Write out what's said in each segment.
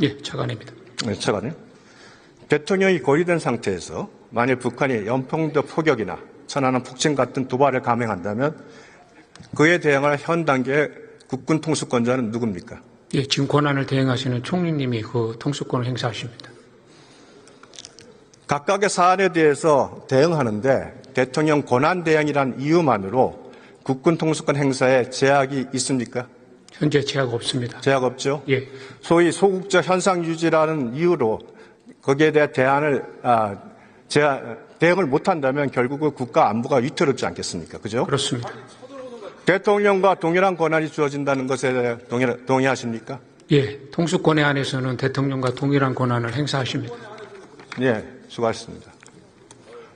예, 차관입니다. 네, 차관님. 대통령이 고위된 상태에서 만일 북한이 연평도 포격이나 천안함 북침 같은 도발을 감행한다면 그에 대응할 현 단계의 국군 통수권자는 누굽니까? 예, 지금 권한을 대행하시는 총리님이 그 통수권을 행사하십니다. 각각의 사안에 대해서 대응하는데 대통령 권한 대행이란 이유만으로 국군 통수권 행사에 제약이 있습니까? 현재 제약 없습니다. 제약 없죠? 예, 소위 소국적 현상 유지라는 이유로 거기에 대해 대응을 못한다면 결국은 국가 안보가 위태롭지 않겠습니까? 그죠? 그렇습니다. 대통령과 동일한 권한이 주어진다는 것에 대해 동의하십니까? 예, 통수권에 한해서는 대통령과 동일한 권한을 행사하십니다. 예, 수고하셨습니다.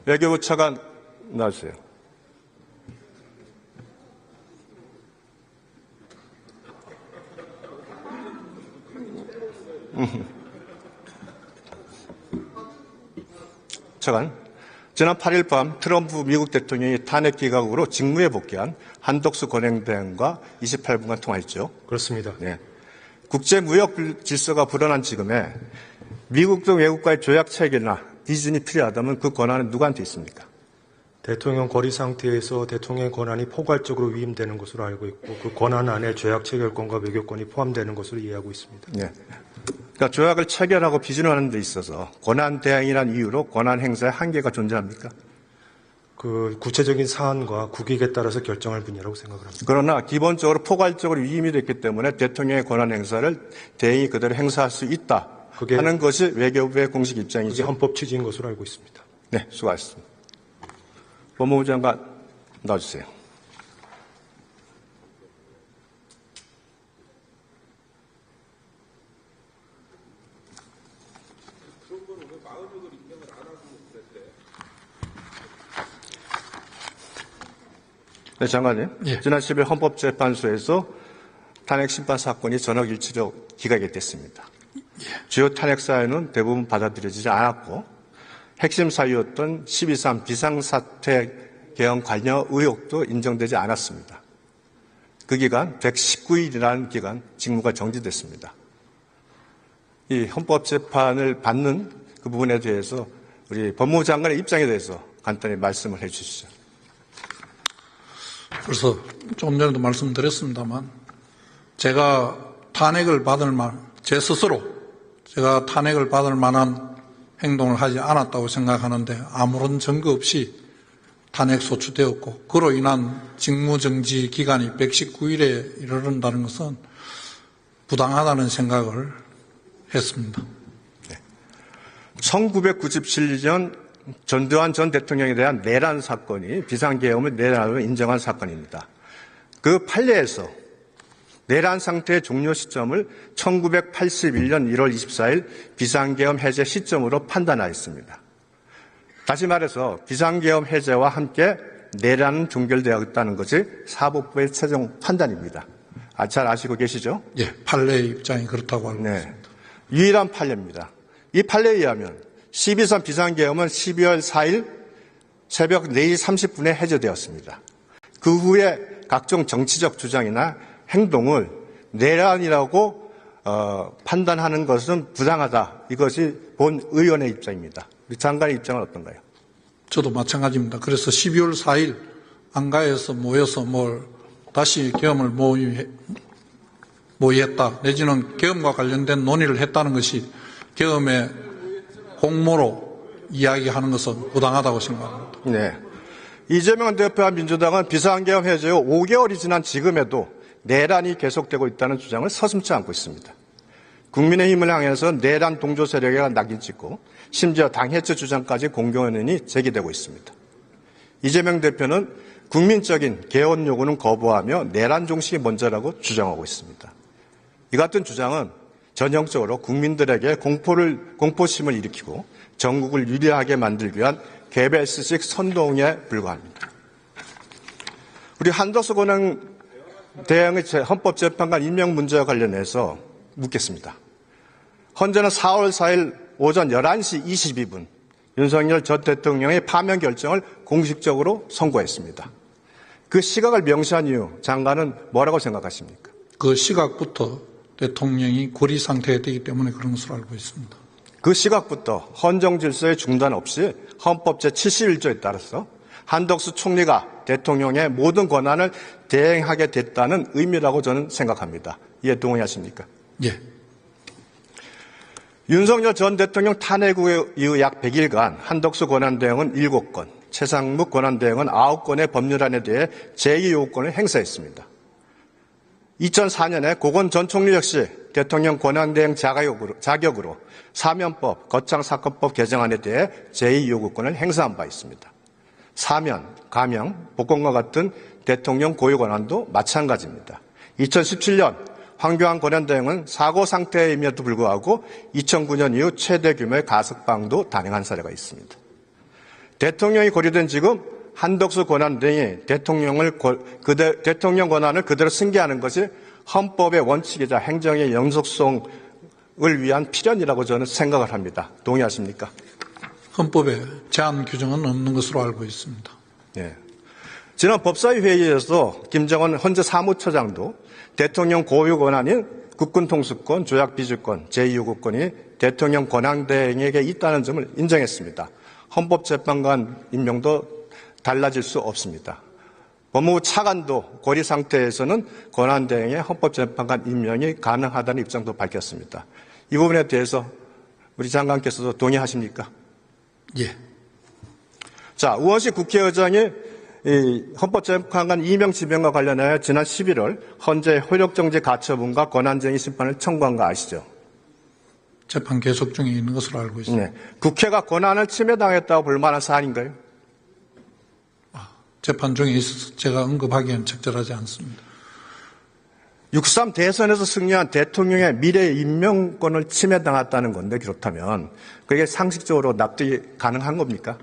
외교부 차관 나와주세요. 차관, 지난 8일 밤 트럼프 미국 대통령이 탄핵 기각으로 직무에 복귀한 한덕수 권행대행과 28분간 통화했죠. 그렇습니다. 네. 국제무역 질서가 불안한 지금에 미국 등 외국과의 조약 체결이나 비준이 필요하다면 그 권한은 누구한테 있습니까? 대통령 거리 상태에서 대통령의 권한이 포괄적으로 위임되는 것으로 알고 있고 그 권한 안에 조약 체결권과 외교권이 포함되는 것으로 이해하고 있습니다. 네. 그러니까 조약을 체결하고 비준하는 데 있어서 권한 대행이라는 이유로 권한 행사에 한계가 존재합니까? 그 구체적인 사안과 국익에 따라서 결정할 분야라고 생각을 합니다. 그러나 기본적으로 포괄적으로 위임이 됐기 때문에 대통령의 권한 행사를 대행이 그대로 행사할 수 있다 하는 것이 외교부의 공식 그게 입장이죠. 헌법 취지인 것으로 알고 있습니다. 네, 수고하셨습니다. 법무부 장관 나와주세요. 네, 장관님. 예. 지난 10일 헌법재판소에서 탄핵 심판 사건이 전역 일치로 기각이 됐습니다. 주요 탄핵 사유는 대부분 받아들여지지 않았고 핵심 사유였던 12.3 비상사태 개헌 관여 의혹도 인정되지 않았습니다. 그 기간 119일이라는 기간 직무가 정지됐습니다. 이 헌법재판을 받는 그 부분에 대해서 우리 법무부 장관의 입장에 대해서 간단히 말씀을 해 주시죠. 그래서 조금 전에도 말씀드렸습니다만 제가 탄핵을 받을 제 스스로 제가 탄핵을 받을 만한 행동을 하지 않았다고 생각하는데 아무런 증거 없이 탄핵 소추되었고 그로 인한 직무정지 기간이 119일에 이르른다는 것은 부당하다는 생각을 했습니다. 1997년 전두환 전 대통령에 대한 내란 사건이 비상계엄을 내란으로 인정한 사건입니다. 그 판례에서 내란 상태의 종료 시점을 1981년 1월 24일 비상계엄 해제 시점으로 판단하였습니다. 다시 말해서 비상계엄 해제와 함께 내란은 종결되었다는 것이 사법부의 최종 판단입니다. 잘 아시고 계시죠? 예, 판례의 입장이 그렇다고 알고 있습니다. 유일한 판례입니다. 이 판례에 의하면 12.3 비상계엄은 12월 4일 새벽 4시 30분에 해제되었습니다. 그 후에 각종 정치적 주장이나 행동을 내란이라고 판단하는 것은 부당하다. 이것이 본 의원의 입장입니다. 우리 장관의 입장은 어떤가요? 저도 마찬가지입니다. 그래서 12월 4일 안가에서 모여서 다시 계엄을 모의했다. 내지는 계엄과 관련된 논의를 했다는 것이 계엄의 공모로 이야기하는 것은 부당하다고 생각합니다. 네. 이재명 대표와 민주당은 비상계엄 해제 후 5개월이 지난 지금에도 내란이 계속되고 있다는 주장을 서슴지 않고 있습니다. 국민의힘을 향해서 내란 동조 세력에 낙인 찍고 심지어 당해체 주장까지 공공연히 제기되고 있습니다. 이재명 대표는 국민적인 개헌 요구는 거부하며 내란 종식이 먼저라고 주장하고 있습니다. 이 같은 주장은 전형적으로 국민들에게 공포심을 일으키고 전국을 유리하게 만들기 위한 개별스식 선동에 불과합니다. 우리 한덕수 권행 대행의 헌법재판관 임명 문제와 관련해서 묻겠습니다. 헌재는 4월 4일 오전 11시 22분 윤석열 전 대통령의 파면 결정을 공식적으로 선고했습니다. 그 시각을 명시한 이유 장관은 뭐라고 생각하십니까? 그 시각부터 대통령이 고리 상태에 되기 때문에 그런 것으로 알고 있습니다. 그 시각부터 헌정 질서의 중단 없이 헌법 제71조에 따라서 한덕수 총리가 대통령의 모든 권한을 대행하게 됐다는 의미라고 저는 생각합니다. 이에 동의하십니까? 예. 윤석열 전 대통령 탄핵 이후 약 100일간 한덕수 권한대행은 7건, 최상목 권한대행은 9건의 법률안에 대해 제2요구권을 행사했습니다. 2004년에 고건 전 총리 역시 대통령 권한대행 자격으로 사면법, 거창사건법 개정안에 대해 제2요구권을 행사한 바 있습니다. 사면, 가명, 복권과 같은 대통령 고유 권한도 마찬가지입니다. 2017년 황교안 권한대행은 사고 상태임에도 불구하고 2009년 이후 최대 규모의 가석방도 단행한 사례가 있습니다. 대통령이 고려된 지금 한덕수 권한대행이 대통령 권한을 그대로 승계하는 것이 헌법의 원칙이자 행정의 연속성을 위한 필연이라고 저는 생각을 합니다. 동의하십니까? 헌법에 제한 규정은 없는 것으로 알고 있습니다. 예. 지난 법사위 회의에서 김정은 헌재 사무처장도 대통령 고유 권한인 국군 통수권, 조약 비주권, 제2요구권이 대통령 권한대행에게 있다는 점을 인정했습니다. 헌법재판관 임명도 달라질 수 없습니다. 법무부 차관도 고리 상태에서는 권한대행의 헌법재판관 임명이 가능하다는 입장도 밝혔습니다. 이 부분에 대해서 우리 장관께서도 동의하십니까? 예. 자, 우원식 국회의장이 헌법재판관 임명 지명과 관련하여 지난 11월 헌재 효력정지 가처분과 권한쟁의 심판을 청구한 거 아시죠? 재판 계속 중에 있는 것으로 알고 있습니다. 네. 국회가 권한을 침해당했다고 볼 만한 사안인가요? 재판 중에 있어서 제가 언급하기엔 적절하지 않습니다. 6.3 대선에서 승리한 대통령의 미래 임명권을 침해당했다는 건데 그렇다면 그게 상식적으로 납득이 가능한 겁니까?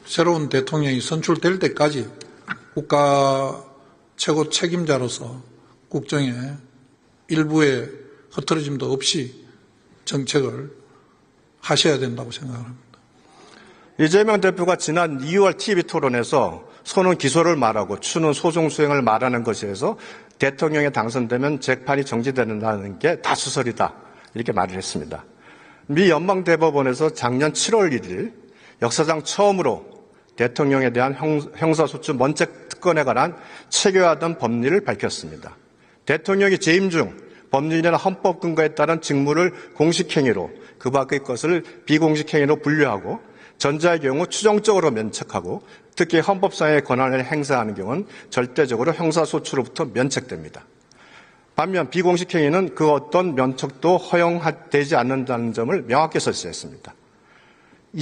새로운 대통령이 선출될 때까지 국가 최고 책임자로서 국정에 일부의 흐트러짐도 없이 정책을 하셔야 된다고 생각합니다. 이재명 대표가 지난 2월 TV 토론에서 소는 기소를 말하고 추는 소송 수행을 말하는 것에서 대통령에 당선되면 재판이 정지된다는 게 다수설이다 이렇게 말을 했습니다. 미 연방대법원에서 작년 7월 1일 역사상 처음으로 대통령에 대한 형사소추 면책 특권에 관한 체계화된 법리를 밝혔습니다. 대통령이 재임 중 법률이나 헌법 근거에 따른 직무를 공식행위로 그 밖의 것을 비공식행위로 분류하고 전자의 경우 추정적으로 면책하고 특히 헌법상의 권한을 행사하는 경우는 절대적으로 형사소추로부터 면책됩니다. 반면 비공식행위는 그 어떤 면책도 허용되지 않는다는 점을 명확히 설치했습니다.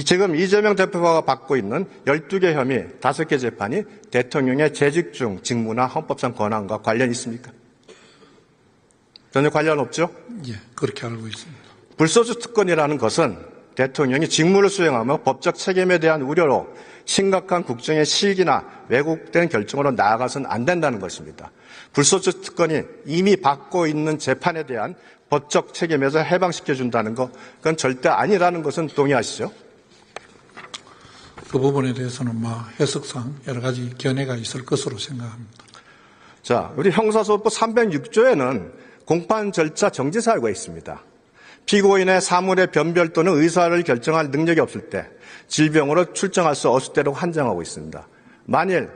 지금 이재명 대표가 받고 있는 12개 혐의 5개 재판이 대통령의 재직 중 직무나 헌법상 권한과 관련이 있습니까? 전혀 관련 없죠? 예, 그렇게 알고 있습니다. 불소추 특권이라는 것은 대통령이 직무를 수행하며 법적 책임에 대한 우려로 심각한 국정의 실기나 왜곡된 결정으로 나아가서는 안 된다는 것입니다. 불소추 특권이 이미 받고 있는 재판에 대한 법적 책임에서 해방시켜준다는 것, 그건 절대 아니라는 것은 동의하시죠? 그 부분에 대해서는 해석상 여러 가지 견해가 있을 것으로 생각합니다. 자, 우리 형사소송법 306조에는 공판 절차 정지 사유가 있습니다. 피고인의 사물의 변별 또는 의사를 결정할 능력이 없을 때 질병으로 출정할 수 없을 때라고 한정하고 있습니다. 만일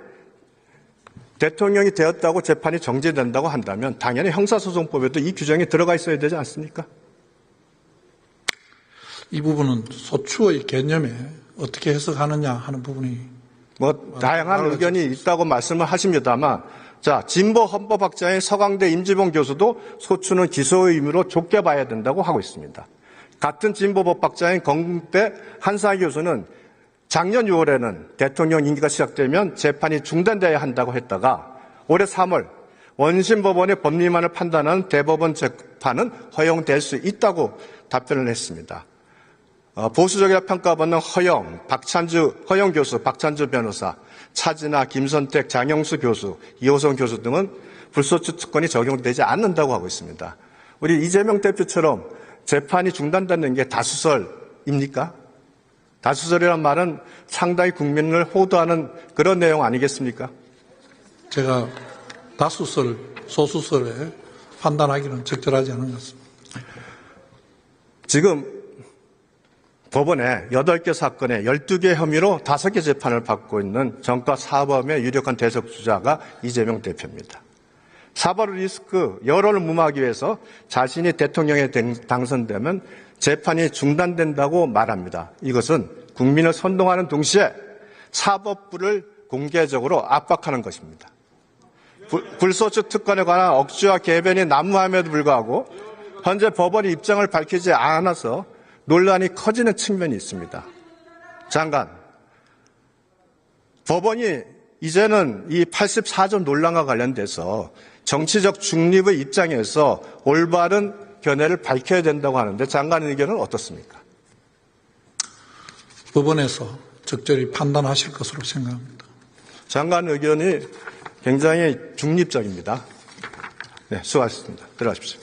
대통령이 되었다고 재판이 정지된다고 한다면 당연히 형사소송법에도 이 규정이 들어가 있어야 되지 않습니까? 이 부분은 소추의 개념에 어떻게 해석하느냐 하는 부분이 다양한 의견이 있다고 말씀을 하십니다만 자, 진보 헌법학자인 서강대 임지봉 교수도 소추는 기소의 의무로 좁게 봐야 된다고 하고 있습니다. 같은 진보 법학자인 건국대 한상희 교수는 작년 6월에는 대통령 임기가 시작되면 재판이 중단돼야 한다고 했다가 올해 3월 원심법원의 법리만을 판단하는 대법원 재판은 허용될 수 있다고 답변을 했습니다. 보수적이라 평가받는 허영 교수, 박찬주 변호사, 차진아, 김선택, 장영수 교수, 이호성 교수 등은 불소추 특권이 적용되지 않는다고 하고 있습니다. 우리 이재명 대표처럼 재판이 중단되는 게 다수설입니까? 다수설이란 말은 상당히 국민을 호도하는 그런 내용 아니겠습니까? 제가 다수설, 소수설에 판단하기는 적절하지 않은 것 같습니다. 지금 법원에 8개 사건에 12개 혐의로 5개 재판을 받고 있는 정가 사범의 유력한 대석주자가 이재명 대표입니다. 사법 리스크 여론을 무마하기 위해서 자신이 대통령에 당선되면 재판이 중단된다고 말합니다. 이것은 국민을 선동하는 동시에 사법부를 공개적으로 압박하는 것입니다. 굴소추 특권에 관한 억지와 개변이 난무함에도 불구하고 현재 법원이 입장을 밝히지 않아서 논란이 커지는 측면이 있습니다. 장관, 법원이 이제는 이 84조 논란과 관련돼서 정치적 중립의 입장에서 올바른 견해를 밝혀야 된다고 하는데 장관 의견은 어떻습니까? 법원에서 적절히 판단하실 것으로 생각합니다. 장관 의견이 굉장히 중립적입니다. 네, 수고하셨습니다. 들어가십시오.